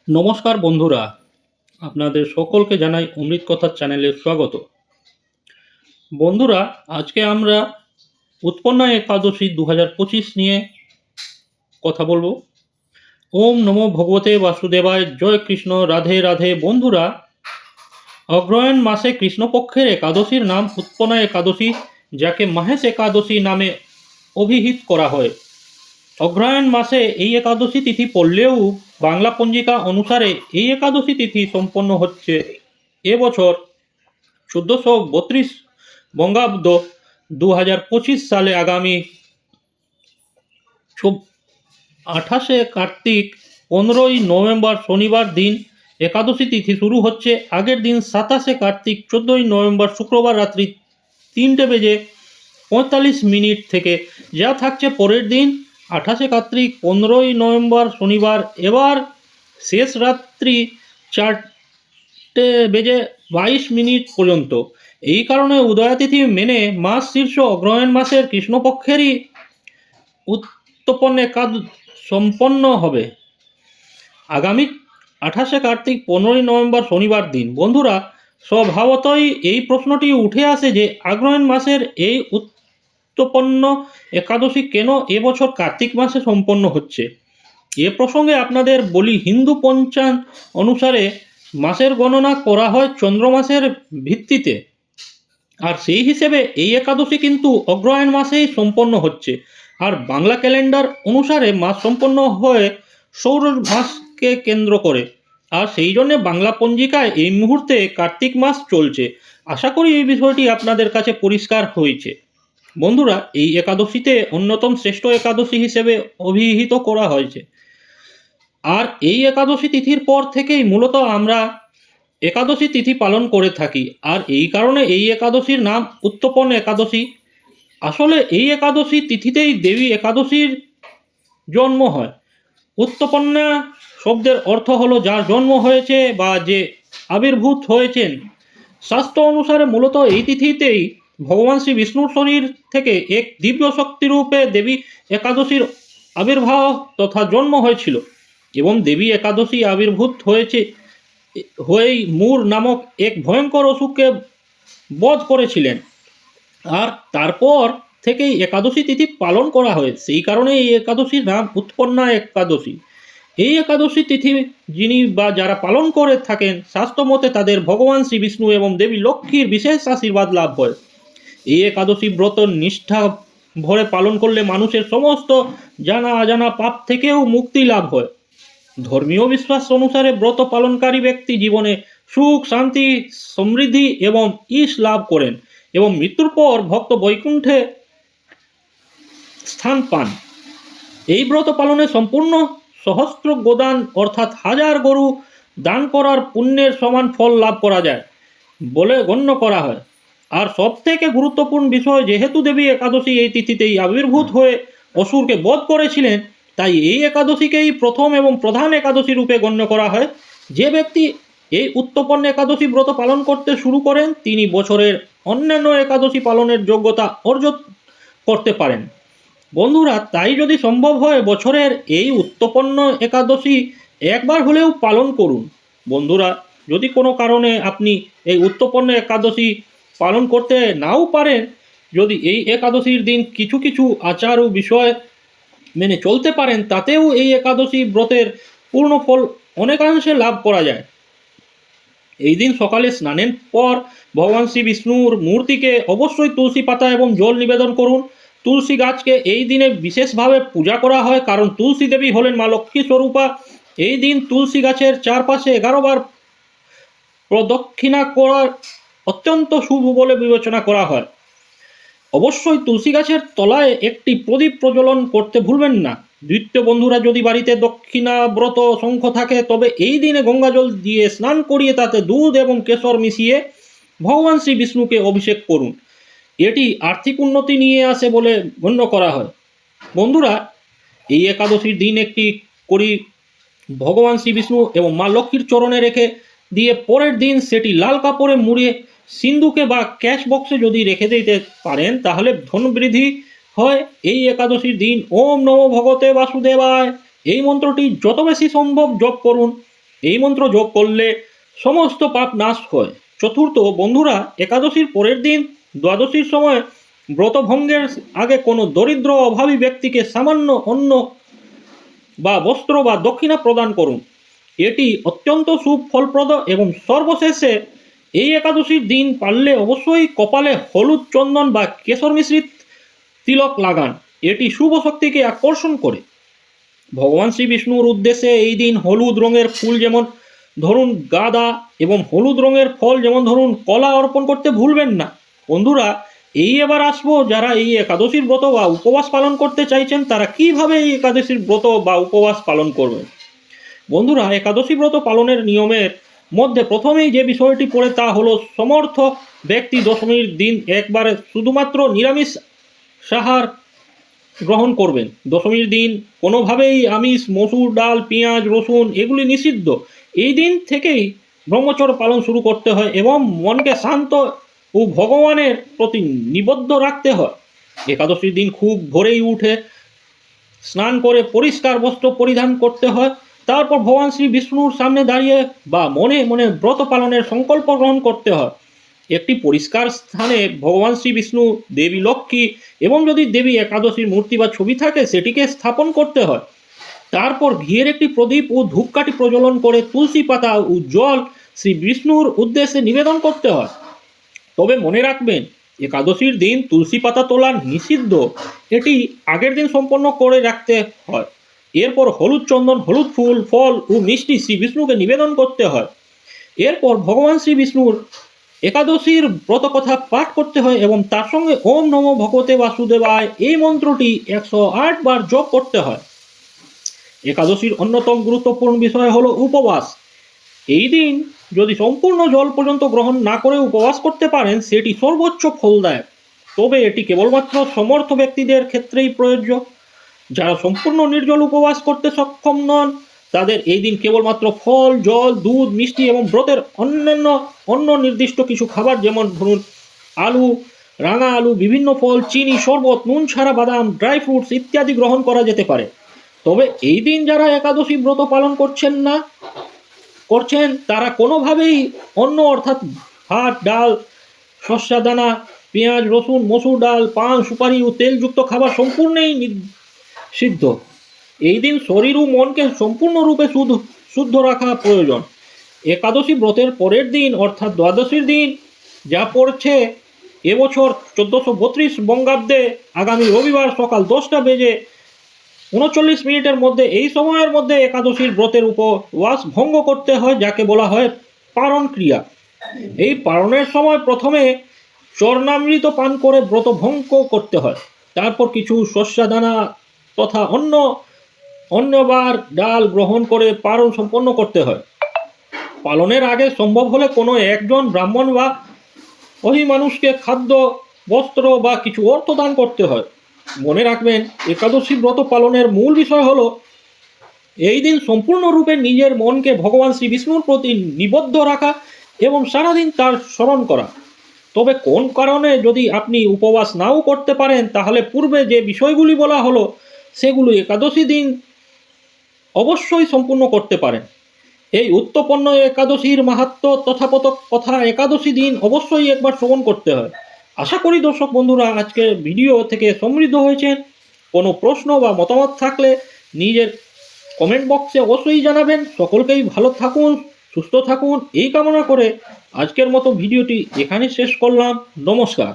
নমস্কার বন্ধুরা, আপনাদের সকলকে জানাই অমৃত কথার চ্যানেলে স্বাগত। বন্ধুরা, আজকে আমরা উৎপন্না একাদশী 2025 নিয়ে কথা বলবো। ওম নমো ভগবতে বাসুদেবায়, জয় কৃষ্ণ, রাধে রাধে। বন্ধুরা, অগ্রহায়ণ মাসে কৃষ্ণপক্ষের একাদশীর নাম উৎপন্না একাদশী, যাকে মাহেশ একাদশী নামে অভিহিত করা হয়। অগ্রহায়ণ মাসে এই একাদশী তিথি পড়লেও বাংলা পঞ্জিকা অনুসারে এই একাদশী তিথি সম্পন্ন হচ্ছে এবছর 1432 বঙ্গাব্দ 2025 সালে আগামী 28 কার্তিক 15ই নভেম্বর শনিবার দিন একাদশী তিথি শুরু হচ্ছে। আগের দিন 27 কার্তিক 14ই নভেম্বর শুক্রবার রাত্রি 3:45 থেকে যা থাকছে পরের দিন 28 কার্তিক 15ই নভেম্বর শনিবার এবার শেষ রাত্রি 4:22 পর্যন্ত। এই কারণে উদয়াতিথি মেনে মাস শীর্ষ অগ্রহায়ণ মাসের কৃষ্ণপক্ষেরই উৎপন্ন একাদশী সম্পন্ন হবে আগামী 28 কার্তিক 15ই নভেম্বর শনিবার দিন। বন্ধুরা, স্বভাবতই এই প্রশ্নটি উঠে আসে যে অগ্রহায়ণ মাসের এই উৎপন্ন একাদশী কেন এবছর কার্তিক মাসে সম্পন্ন হচ্ছে। এ প্রসঙ্গে আপনাদের বলি, হিন্দু পঞ্চাঙ্গ অনুসারে মাসের গণনা করা হয় চন্দ্র মাসের ভিত্তিতে, আর সেই হিসেবে এই একাদশী কিন্তু অগ্রহায়ণ মাসেই সম্পন্ন হচ্ছে। আর বাংলা ক্যালেন্ডার অনুসারে মাস সম্পন্ন হয় সৌর মাসকে কেন্দ্র করে, আর সেই জন্যে বাংলা পঞ্জিকায় এই মুহূর্তে কার্তিক মাস চলছে। আশা করি এই বিষয়টি আপনাদের কাছে পরিষ্কার হয়েছে। বন্ধুরা, এই একাদশীতে অন্যতম শ্রেষ্ঠ একাদশী হিসেবে অভিহিত করা হয়েছে, আর এই একাদশী তিথির পর থেকেই মূলত আমরা একাদশী তিথি পালন করে থাকি, আর এই কারণে এই একাদশীর নাম উত্তপন একাদশী। আসলে এই একাদশী তিথিতেই দেবী একাদশীর জন্ম হয়। উত্তপন্না শব্দের অর্থ হলো যার জন্ম হয়েছে বা যে আবির্ভূত হয়েছেন। শাস্ত্র অনুসারে মূলত এই তিথিতেই ভগবান শ্রী বিষ্ণুর শরীর থেকে এক দিব্য শক্তিরূপে দেবী একাদশীর আবির্ভাব তথা জন্ম হয়েছিল, এবং দেবী একাদশী আবির্ভূত হয়েই মূর নামক এক ভয়ঙ্কর অসুরকে বধ করেছিলেন, আর তারপর থেকেই একাদশী তিথি পালন করা হয়। সেই কারণে এই একাদশীর নাম উৎপন্না একাদশী। এই একাদশী তিথি যিনি বা যারা পালন করে থাকেন, শাস্ত্রমতে তাদের ভগবান শ্রী বিষ্ণু এবং দেবী লক্ষ্মীর বিশেষ আশীর্বাদ লাভ হয়। এই একাদশী ব্রত নিষ্ঠা ভরে পালন করলে মানুষের সমস্ত জানা অজানা পাপ থেকেও মুক্তি লাভ হয়। ধর্মীয় বিশ্বাস অনুসারে ব্রত পালনকারী ব্যক্তি জীবনে সুখ, শান্তি, সমৃদ্ধি এবং ঈশ লাভ করেন, এবং মৃত্যুর পর ভক্ত বৈকুণ্ঠে স্থান পান। এই ব্রত পালনে সম্পূর্ণ সহস্র গোদান অর্থাৎ 1000 গরু দান করার পুণ্যের সমান ফল লাভ করা যায় বলে গণ্য করা হয়। আর সব থেকে গুরুত্বপূর্ণ বিষয়, যেহেতু দেবী একাদশী এই তিথিতেই আবির্ভূত হয়ে অসুরকে বধ করেছিলেন, তাই এই একাদশীকেই প্রথম এবং প্রধান একাদশী রূপে গণ্য করা হয়। যে ব্যক্তি এই উত্তপন্ন একাদশী ব্রত পালন করতে শুরু করেন, তিনি বছরের অন্যান্য একাদশী পালনের যোগ্যতা অর্জন করতে পারেন। বন্ধুরা, তাই যদি সম্ভব হয় বছরের এই উত্তপন্ন একাদশী একবার হলেও পালন করুন। বন্ধুরা, যদি কোনো কারণে আপনি এই উত্তপন্ন একাদশী পালন করতে নাও পারেন, যদি এই একাদশীর দিন কিছু কিছু আচার ও বিষয় মেনে চলতে পারেন, তাতেও এই একাদশী ব্রতের পূর্ণ ফল অনেকাংশে লাভ করা যায়। এই দিন সকালে স্নানের পর ভগবান শ্রী বিষ্ণুর মূর্তিকে অবশ্যই তুলসী পাতা এবং জল নিবেদন করুন। তুলসী গাছকে এই দিনে বিশেষভাবে পূজা করা হয়, কারণ তুলসী দেবী হলেন মা লক্ষ্মী স্বরূপা। এই দিন তুলসী গাছের চারপাশে 11 বার প্রদক্ষিণা করা অত্যন্ত শুভ বলে বিবেচনা করা হয়। অবশ্যই তুলসী গাছের তলায় একটি প্রদীপ প্রজ্বলন করতে ভুলবেন না। দ্বিতীয় বন্ধুরা, যদি বাড়িতে দক্ষিণাব্রত শঙ্খ থাকে, তবে এই দিনে গঙ্গাজল দিয়ে স্নান করিয়ে তাতে দুধ এবং কেশর মিশিয়ে ভগবান শ্রী বিষ্ণুকে অভিষেক করুন। এটি আর্থিক উন্নতি নিয়ে আসে বলে গণ্য করা হয়। বন্ধুরা, এই একাদশীর দিন একটি করি ভগবান শ্রী বিষ্ণু এবং মা লক্ষ্মীর চরণে রেখে দিয়ে পরের দিন সেটি লাল কাপড়ে মুড়িয়ে সিন্ধুকে বা ক্যাশ বক্সে যদি রেখে দিতে পারেন, তাহলে ধন বৃদ্ধি হয়। এই একাদশীর দিন ওম নমো ভগবতে বাসুদেবায় এই মন্ত্রটি যত বেশি সম্ভব জপ করুন। এই মন্ত্র জপ করলে সমস্ত পাপ নাশ হয়। চতুর্থ, বন্ধুরা, একাদশীর পরের দিন দ্বাদশীর সময় ব্রতভঙ্গের আগে কোনো দরিদ্র অভাবী ব্যক্তিকে সামান্য অন্ন বা বস্ত্র বা দক্ষিণা প্রদান করুন। এটি অত্যন্ত সুফলপ্রদ। এবং সর্বশেষে এই একাদশীর দিন পারলে অবশ্যই কপালে হলুদ চন্দন বা কেশর মিশ্রিত তিলক লাগান। এটি শুভ শক্তিকে আকর্ষণ করে। ভগবান শ্রী বিষ্ণুর উদ্দেশ্যে এই দিন হলুদ রঙের ফুল যেমন ধরুন গাঁদা এবং হলুদ রঙের ফল যেমন ধরুন কলা অর্পণ করতে ভুলবেন না। বন্ধুরা, এবার আসবো যারা এই একাদশীর ব্রত বা উপবাস পালন করতে চাইছেন তারা কিভাবে এই একাদশীর ব্রত বা উপবাস পালন করবেন। বন্ধুরা, একাদশী ব্রত পালনের নিয়মের মধ্যে প্রথমেই যে বিষয়টি পড়ে তা হলো সমর্থ ব্যক্তি দশমীর দিন একবারে শুধুমাত্র নিরামিষ সাহার গ্রহণ করবেন। দশমীর দিন কোনোভাবেই আমিষ, মসুর ডাল, পেঁয়াজ, রসুন এগুলি নিষিদ্ধ। এই দিন থেকেই ব্রহ্মচর্য পালন শুরু করতে হয় এবং মনকে শান্ত ও ভগবানের প্রতি নিবদ্ধ রাখতে হয়। একাদশীর দিন খুব ভোরেই উঠে স্নান করে পরিষ্কার বস্ত্র পরিধান করতে হয়। তারপর ভগবান শ্রী বিষ্ণুর সামনে দাঁড়িয়ে বা মনে মনে ব্রত পালনের সংকল্প গ্রহণ করতে হয়। একটি পরিষ্কার স্থানে ভগবান শ্রী বিষ্ণু, দেবী লক্ষ্মী এবং যদি দেবী একাদশীর মূর্তি বা ছবি থাকে সেটিকে স্থাপন করতে হয়। তারপর ঘিয়ের একটি প্রদীপ ও ধূপকাঠি প্রজ্বলন করে তুলসী পাতা ও জল শ্রী বিষ্ণুর উদ্দেশ্যে নিবেদন করতে হয়। তবে মনে রাখবেন, একাদশীর দিন তুলসী পাতা তোলা নিষিদ্ধ। এটি আগের দিন সম্পন্ন করে রাখতে হয়। এরপর হলুদ চন্দন, হলুদ ফুল, ফল ও মিষ্টি শ্রী বিষ্ণুকে নিবেদন করতে হয়। এরপর ভগবান শ্রী বিষ্ণুর একাদশীর ব্রত কথা পাঠ করতে হয় এবং তার সঙ্গে ওম নমো ভগবতে বাসুদেবায় এই মন্ত্রটি 108 বার জপ করতে হয়। একাদশীর অন্যতম গুরুত্বপূর্ণ বিষয় হলো উপবাস। এই দিন যদি সম্পূর্ণ জল পর্যন্ত গ্রহণ না করে উপবাস করতে পারেন সেটি সর্বোচ্চ ফলদায়ক। তবে এটি কেবলমাত্র সমর্থ ব্যক্তিদের ক্ষেত্রেই প্রযোজ্য। যারা সম্পূর্ণ নির্জল উপবাস করতে সক্ষম নন তাদের এই দিন কেবলমাত্র ফল, জল, দুধ, মিষ্টি এবং ব্রতের অন্য নির্দিষ্ট কিছু খাবার যেমন ধরুন আলু, রাঙা আলু, বিভিন্ন ফল, চিনি, শরবত, নুন ছাড়া বাদাম, ড্রাই ফ্রুটস ইত্যাদি গ্রহণ করা যেতে পারে। তবে এই দিন যারা একাদশী ব্রত পালন করছেন তারা কোনোভাবেই অন্য অর্থাৎ ভাত, ডাল, শস্যদানা, পেঁয়াজ, রসুন, মসুর ডাল, পান, সুপারি ও তেলযুক্ত খাবার সম্পূর্ণই নিষিদ্ধ। এই দিন শরীর ও মনকে সম্পূর্ণরূপে শুদ্ধ রাখা প্রয়োজন। একাদশী ব্রতের পরের দিন অর্থাৎ দ্বাদশীর দিন যা পড়ছে এবছর 1432 বঙ্গাব্দে আগামী রবিবার সকাল 10টা বেজে 39 মিনিটের মধ্যে এই সময়ের মধ্যে একাদশীর ব্রতের উপবাস ভঙ্গ করতে হয়, যাকে বলা হয় পারণ ক্রিয়া। এই পারণের সময় প্রথমে চরণামৃত পান করে ব্রত ভঙ্গ করতে হয়। তারপর কিছু শস্যদানা তথা অন্যবার ডাল গ্রহণ করে পালন সম্পন্ন করতে হয়। পালনের আগে সম্ভব হলে কোনো একজন ব্রাহ্মণ বা ওই মানুষকে খাদ্য, বস্ত্র বা কিছু অর্থ দান করতে হয়। মনে রাখবেন, একাদশী ব্রত পালনের মূল বিষয় হলো এই দিন সম্পূর্ণরূপে নিজের মনকে ভগবান শ্রী বিষ্ণুর প্রতি নিবদ্ধ রাখা এবং সারাদিন তার স্মরণ করা। তবে কোন কারণে যদি আপনি উপবাস নাও করতে পারেন তাহলে পূর্বে যে বিষয়গুলি বলা হলো সেগুলি একাদশী দিন অবশ্যই সম্পূর্ণ করতে পারেন। এই উত্তপন্ন একাদশীর মাহাত্ম্য তথাপত কথা একাদশী দিন অবশ্যই একবার শ্রবণ করতে হয়। আশা করি দর্শক বন্ধুরা আজকের ভিডিও থেকে সমৃদ্ধ হয়েছেন। কোনো প্রশ্ন বা মতামত থাকলে নিজের কমেন্ট বক্সে অবশ্যই জানাবেন। সকলকেই ভালো থাকুন, সুস্থ থাকুন এই কামনা করে আজকের মতো ভিডিওটি এখানে শেষ করলাম। নমস্কার।